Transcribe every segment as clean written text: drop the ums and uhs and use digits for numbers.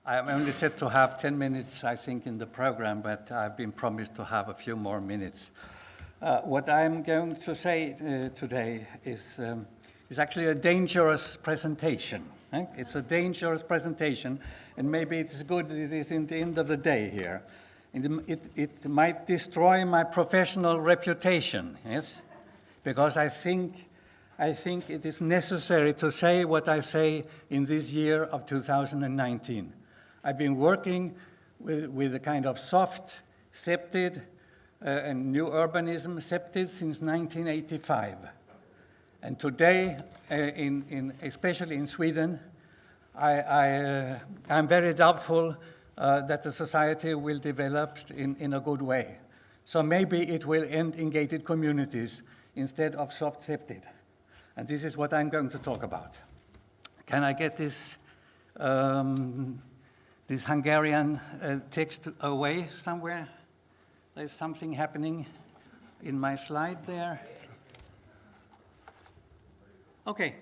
I am only set to have 10 minutes, I think, in the program, but I've been promised to have a few more minutes. What I'm going to say today is actually a dangerous presentation. It's a dangerous presentation, and maybe it's good that it is in the end of the day here. It might destroy my professional reputation, yes? Because I think it is necessary to say what I say in this year of 2019. I've been working with a kind of soft CPTED and new urbanism CPTED since 1985. And today, especially in Sweden, I'm very doubtful that the society will develop in a good way. So maybe it will end in gated communities instead of soft CPTED. And this is what I'm going to talk about. Can I get this Hungarian text away somewhere? There's something happening in my slide there. Okay.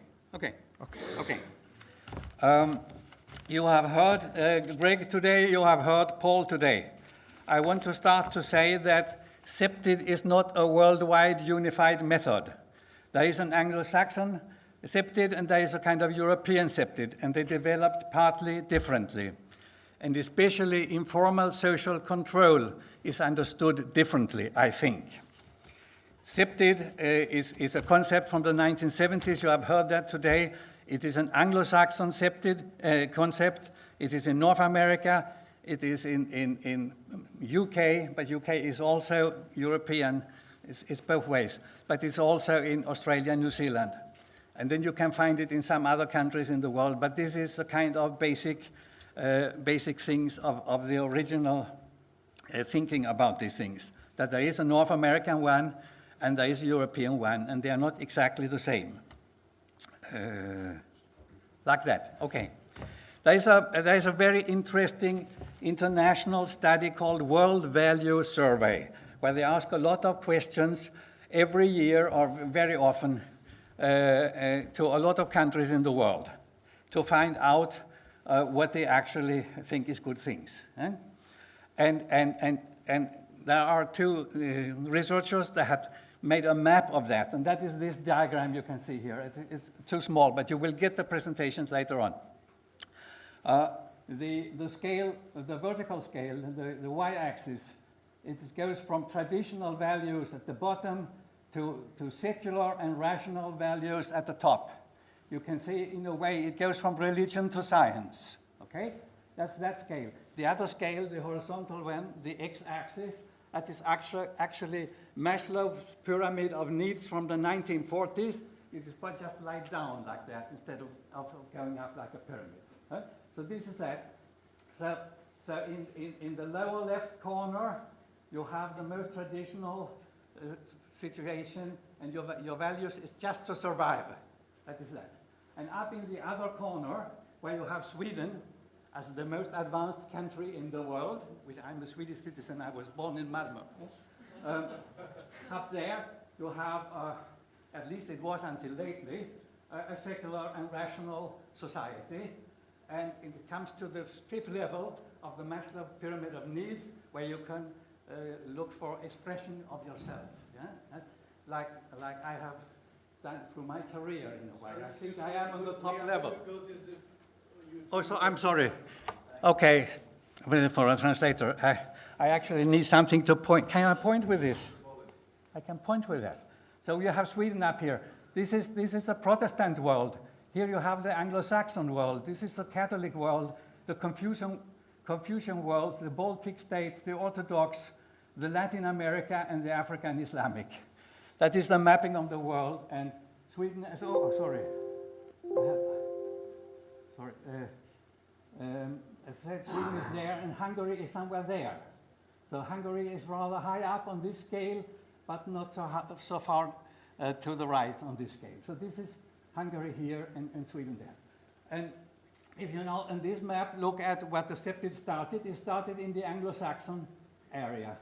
You have heard Greg today, you have heard Paul today. I want to start to say that CPTED is not a worldwide unified method. There is an Anglo-Saxon CPTED and there is a kind of European CPTED, and they developed partly differently. And especially informal social control is understood differently, I think. CPTED is a concept from the 1970s. You have heard that today. It is an Anglo-Saxon CPTED concept. It is in North America. It is in UK, but UK is also European. It's both ways. But it's also in Australia and New Zealand. And then you can find it in some other countries in the world. But this is a kind of basic things of the original thinking about these things. That there is a North American one and there is a European one, and they are not exactly the same. Like that, okay. There is a very interesting international study called World Value Survey, where they ask a lot of questions every year or very often to a lot of countries in the world to find out what they actually think is good things. And there are two researchers that had made a map of that, and that is this diagram you can see here. It's too small, but you will get the presentations later on. The scale, the vertical scale, the y-axis, it goes from traditional values at the bottom to secular and rational values at the top. You can see, in a way, it goes from religion to science, okay? That's that scale. The other scale, the horizontal one, the x-axis, that is actually Maslow's pyramid of needs from the 1940s. It is just laid down like that instead of going up like a pyramid. Huh? So this is that. So in the lower left corner, you have the most traditional situation, and your values is just to survive. That is that. And up in the other corner, where you have Sweden as the most advanced country in the world, which I'm a Swedish citizen, I was born in Malmö. Up there, you have, at least it was until lately, a secular and rational society. And it comes to the fifth level of the Maslow pyramid of needs, where you can look for expression of yourself. Yeah? Like I have done through my career in a way. I think I am on the top level. Oh, so I'm sorry. Okay, for a translator, I actually need something to point. Can I point with this? I can point with that. So you have Sweden up here. This is a Protestant world. Here you have the Anglo-Saxon world. This is the Catholic world, the Confucian worlds, the Baltic states, the Orthodox, the Latin America, and the African Islamic. That is the mapping of the world, and Sweden is, as I said, Sweden is there, and Hungary is somewhere there. So Hungary is rather high up on this scale, but not so far to the right on this scale. So this is Hungary here and Sweden there. And if you know, in this map, look at what the CPTED started. It started in the Anglo-Saxon area.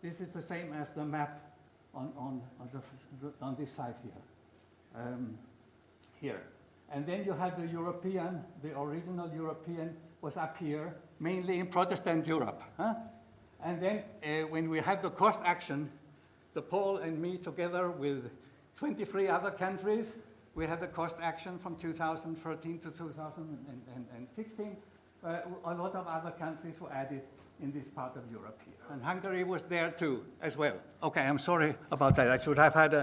This is the same as the map on this side here. Here. And then you had the original European was up here, mainly in Protestant Europe. Huh? And then when we had the cost action, the Paul and me together with 23 other countries, we had the cost action from 2013 to 2016. A lot of other countries were added in this part of Europe here. And Hungary was there too, as well. Okay, I'm sorry about that. I should have had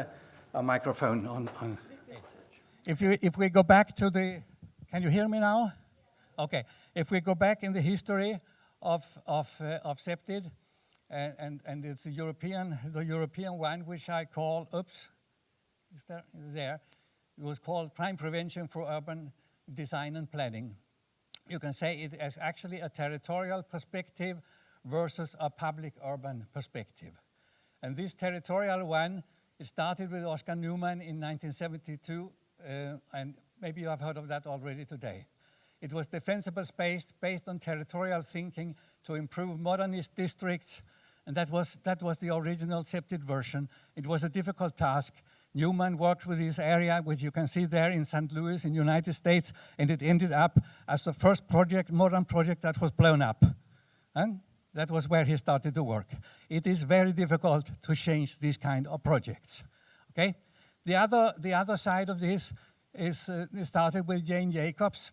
a microphone on. If we go back to the, can you hear me now? Okay, if we go back in the history of CPTED, and it's the European one, which I call, oops, is there? It was called Crime Prevention for Urban Design and Planning. You can say it as actually a territorial perspective versus a public urban perspective. And this territorial one, it started with Oscar Newman in 1972, and maybe you have heard of that already today. It was defensible space based on territorial thinking to improve modernist districts, and that was the original CPTED version. It was a difficult task. Newman worked with this area, which you can see there in St. Louis in the United States, and it ended up as the first project, modern project, that was blown up. And that was where he started to work. It is very difficult to change these kind of projects. Okay? The other side of this is started with Jane Jacobs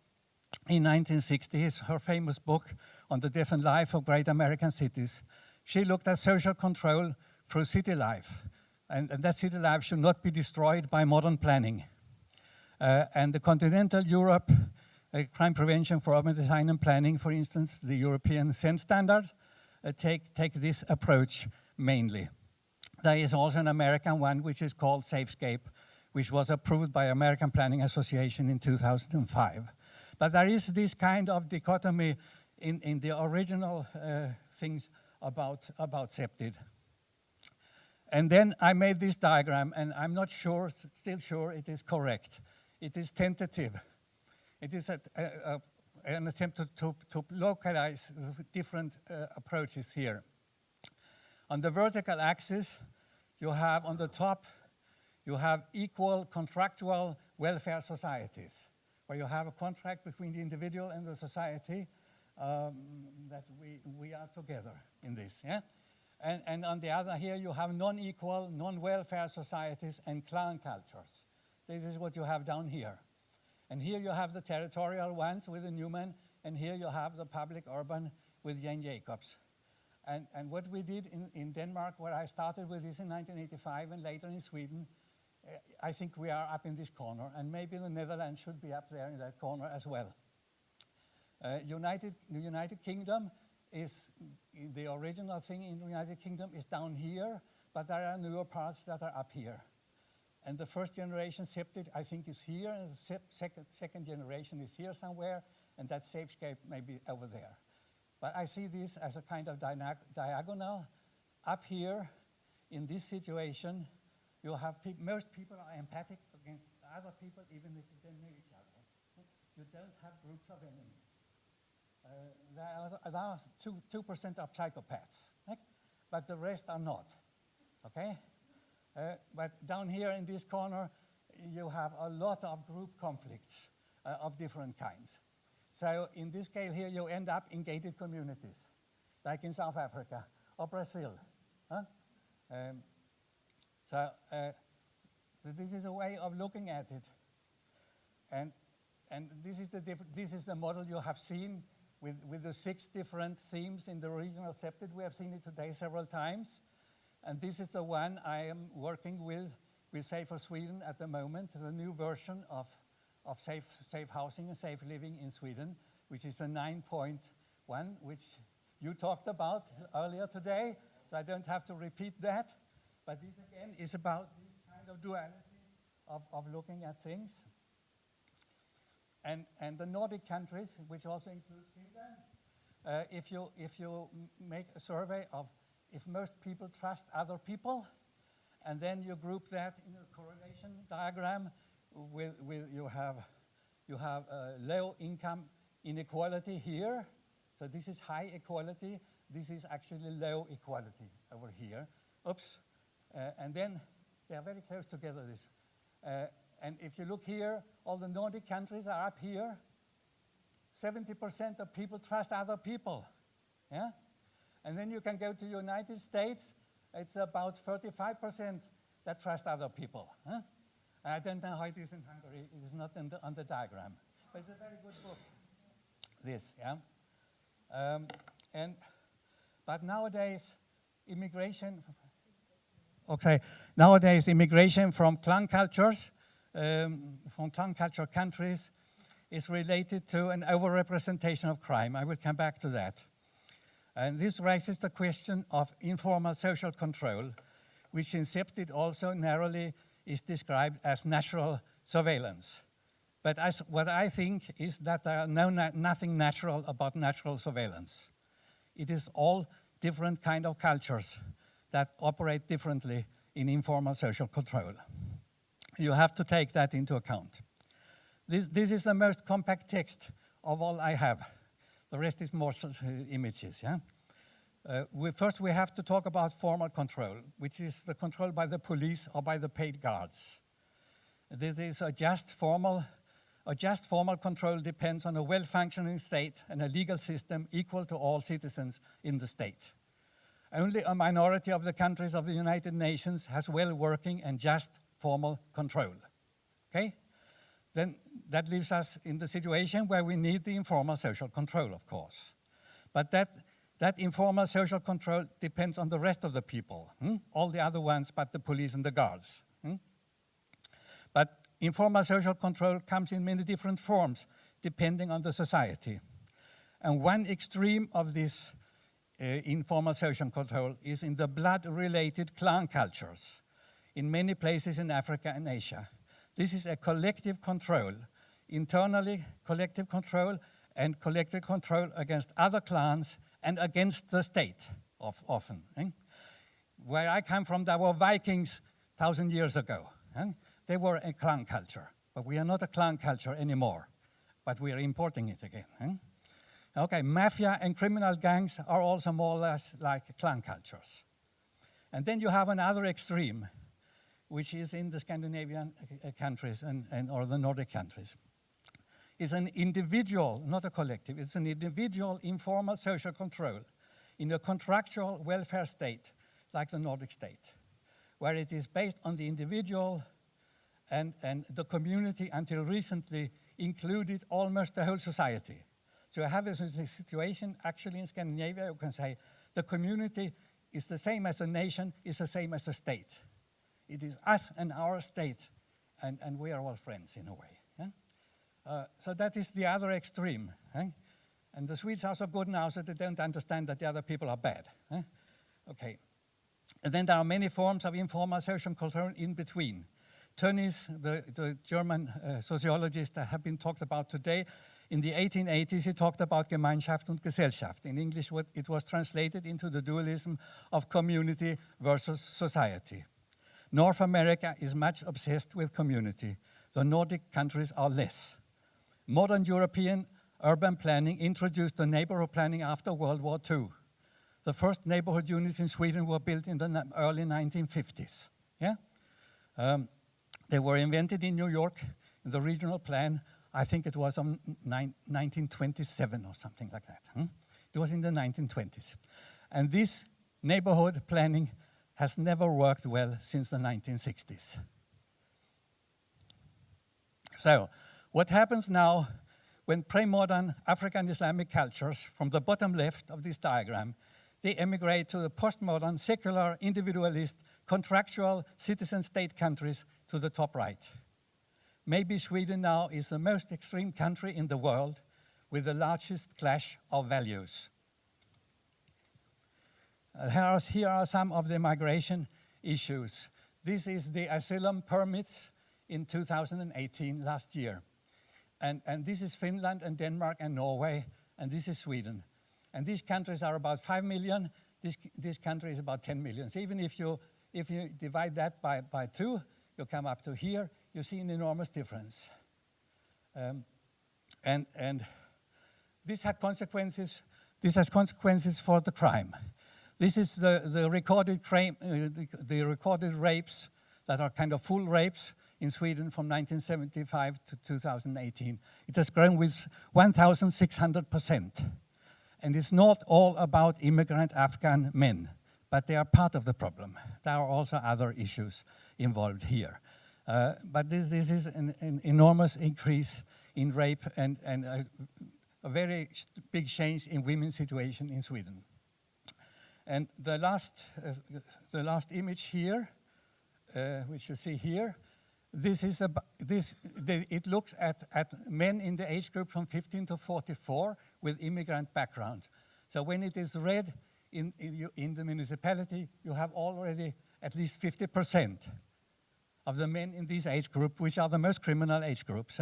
in 1960. It's her famous book on the death and life of great American cities. She looked at social control through city life. And that city life should not be destroyed by modern planning. And the continental Europe, crime prevention for urban design and planning, for instance, the European CEN standard, take this approach mainly. There is also an American one which is called SAFECITY, which was approved by American Planning Association in 2005. But there is this kind of dichotomy in the original things about CPTED. And then I made this diagram, and I'm not sure, still sure it is correct. It is tentative. It is an attempt to localize different approaches here. On the vertical axis, you have on the top, you have equal contractual welfare societies, where you have a contract between the individual and the society that we are together in this, yeah? And on the other here, you have non-equal, non-welfare societies and clan cultures. This is what you have down here. And here you have the territorial ones with the Newman, and here you have the public urban with Jane Jacobs. And what we did in Denmark, where I started with this in 1985, and later in Sweden, I think we are up in this corner, and maybe the Netherlands should be up there in that corner as well. The United Kingdom is the original thing in the United Kingdom is down here, but there are newer parts that are up here. And the first generation CPTED, I think, is here, and the second generation is here somewhere, and that SAFECITY may be over there. But I see this as a kind of diagonal. Up here, in this situation, you have most people are empathic against other people, even if they don't know each other. You don't have groups of enemies. There are 2% of psychopaths, right? But the rest are not, okay? But down here in this corner, you have a lot of group conflicts of different kinds. So in this scale here, you end up in gated communities, like in South Africa or Brazil. Huh? So this is a way of looking at it. And this is the model you have seen with the 6 different themes in the original CPTED. We have seen it today several times. And this is the one I am working with Save for Sweden at the moment, the new version of safe housing and safe living in Sweden, which is a 9.1, which you talked about earlier today, so I don't have to repeat that. But this again is about this kind of duality of looking at things. And the Nordic countries, which also includes Finland, if you make a survey of if most people trust other people, and then you group that in a correlation diagram with you have low income inequality here. So this is high equality. This is actually low equality over here. Oops. And then they are very close together. And if you look here, all the Nordic countries are up here. 70% of people trust other people. Yeah? And then you can go to the United States. It's about 35% that trust other people. Huh? I don't know how it is in Hungary. It is not on the diagram. But it's a very good book, this. Yeah? But nowadays, immigration from clan cultures, from clan culture countries, is related to an overrepresentation of crime. I will come back to that. And this raises the question of informal social control, which in CPTED also narrowly is described as natural surveillance. But what I think is that there are nothing natural about natural surveillance. It is all different kind of cultures that operate differently in informal social control. You have to take that into account. This is the most compact text of all I have. The rest is more images. Yeah? First, we have to talk about formal control, which is the control by the police or by the paid guards. This is a just formal control depends on a well-functioning state and a legal system equal to all citizens in the state. Only a minority of the countries of the United Nations has well-working and just formal control. Okay? Then that leaves us in the situation where we need the informal social control, of course. But that informal social control depends on the rest of the people, all the other ones but the police and the guards. But informal social control comes in many different forms, depending on the society. And one extreme of this informal social control is in the blood-related clan cultures in many places in Africa and Asia. This is a collective control, internally collective control and collective control against other clans and against the state often. Where I come from, there were Vikings 1,000 years ago. They were a clan culture, but we are not a clan culture anymore, but we are importing it again. Okay, mafia and criminal gangs are also more or less like clan cultures. And then you have another extreme, which is in the Scandinavian countries or the Nordic countries. It's an individual, not a collective, it's an individual informal social control in a contractual welfare state, like the Nordic state, where it is based on the individual and the community until recently included almost the whole society. So you have a situation actually in Scandinavia, you can say the community is the same as a nation, is the same as a state. It is us and our state, and we are all friends in a way. So that is the other extreme. And the Swedes are so good now that they don't understand that the other people are bad. Okay. And then there are many forms of informal social control in between. Tönnies, the German sociologist that have been talked about today, in the 1880s he talked about Gemeinschaft und Gesellschaft. In English it was translated into the dualism of community versus society. North America is much obsessed with community. The Nordic countries are less. Modern European urban planning introduced the neighborhood planning after World War II. The first neighborhood units in Sweden were built in the early 1950s. Yeah? They were invented in New York in the regional plan. I think it was 1927 or something like that. It was in the 1920s. And this neighborhood planning has never worked well since the 1960s. So, what happens now when pre-modern African Islamic cultures, from the bottom left of this diagram, they emigrate to the postmodern, secular, individualist, contractual citizen-state countries to the top right. Maybe Sweden now is the most extreme country in the world with the largest clash of values. Here are some of the migration issues. This is the asylum permits in 2018, last year. And this is Finland and Denmark and Norway, and this is Sweden. And these countries are about 5 million, this country is about 10 million. So even if you divide that by 2, you come up to here, you see an enormous difference. And this has consequences for the crime. This is the recorded crime, the recorded rapes that are kind of full rapes in Sweden from 1975 to 2018. It has grown with 1,600%. And it's not all about immigrant Afghan men, but they are part of the problem. There are also other issues involved here. But this is an enormous increase in rape and a very big change in women's situation in Sweden. And the last image here, which you see here, it looks at men in the age group from 15 to 44 with immigrant background. So when it is red in the municipality, you have already at least 50% of the men in this age group, which are the most criminal age groups.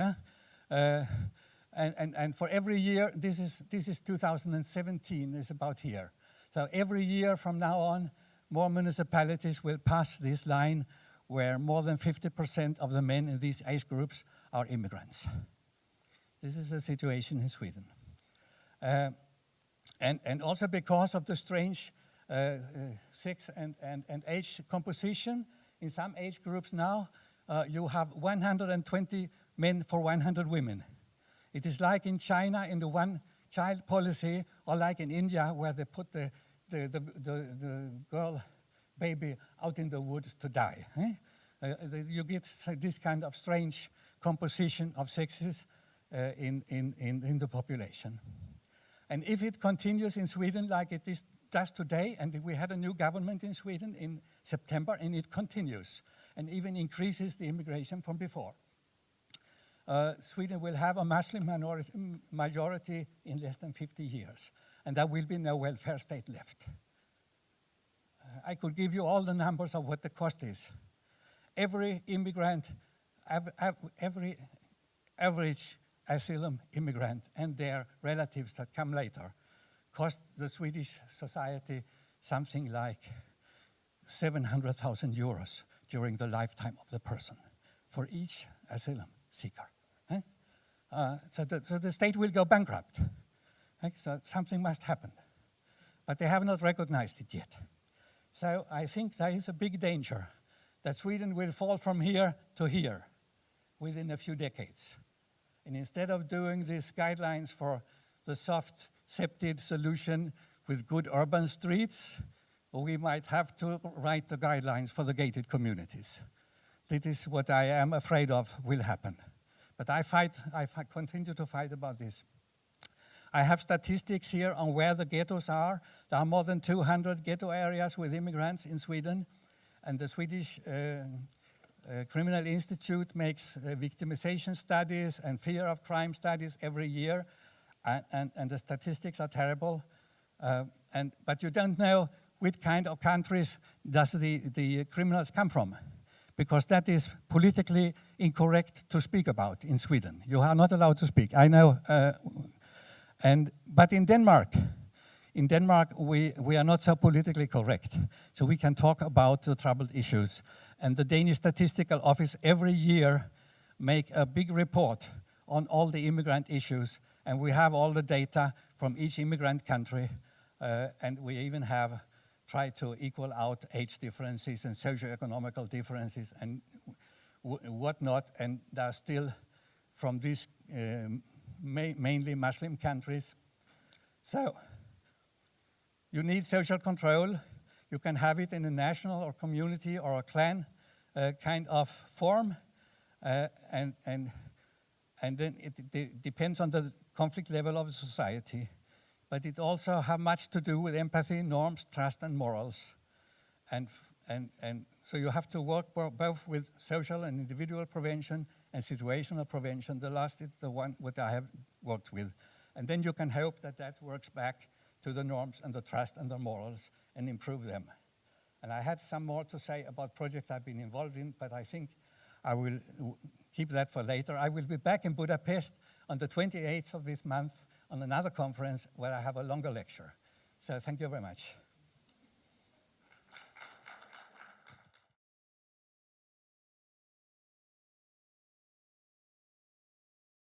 And for every year, this is 2017, is about here. So every year from now on, more municipalities will pass this line where more than 50% of the men in these age groups are immigrants. This is the situation in Sweden. And also because of the strange sex and age composition, in some age groups now, you have 120 men for 100 women. It is like in China in the one-child policy, or like in India where they put the girl baby out in the woods to die. You get this kind of strange composition of sexes in the population. And if it continues in Sweden like it does today, and we had a new government in Sweden in September, and it continues, and even increases the immigration from before, Sweden will have a Muslim majority in less than 50 years, and there will be no welfare state left. I could give you all the numbers of what the cost is. Every immigrant, every average asylum immigrant and their relatives that come later cost the Swedish society something like 700,000 euros during the lifetime of the person for each asylum seeker. So the state will go bankrupt. So something must happen. But they have not recognized it yet. So I think there is a big danger that Sweden will fall from here to here within a few decades. And instead of doing these guidelines for the soft SAFECITY solution with good urban streets, we might have to write the guidelines for the gated communities. This is what I am afraid of will happen. But I continue to fight about this. I have statistics here on where the ghettos are. There are more than 200 ghetto areas with immigrants in Sweden. And the Swedish Criminal Institute makes victimization studies and fear of crime studies every year. And the statistics are terrible. But you don't know which kind of countries does the criminals come from, because that is politically incorrect to speak about in Sweden. You are not allowed to speak, I know. But in Denmark, we are not so politically correct, so we can talk about the troubled issues. And the Danish Statistical Office every year make a big report on all the immigrant issues, and we have all the data from each immigrant country, and we even have tried to equal out age differences and socioeconomical differences and whatnot, and there are still from these mainly Muslim countries. So you need social control. You can have it in a national or community or a clan kind of form, and then it depends on the conflict level of the society. But it also has much to do with empathy, norms, trust, and morals. And so you have to work both with social and individual prevention and situational prevention. The last is the one that I have worked with. And then you can hope that that works back to the norms and the trust and the morals and improve them. And I had some more to say about projects I've been involved in, but I think I will keep that for later. I will be back in Budapest on the 28th of this month on another conference where I have a longer lecture. So thank you very much.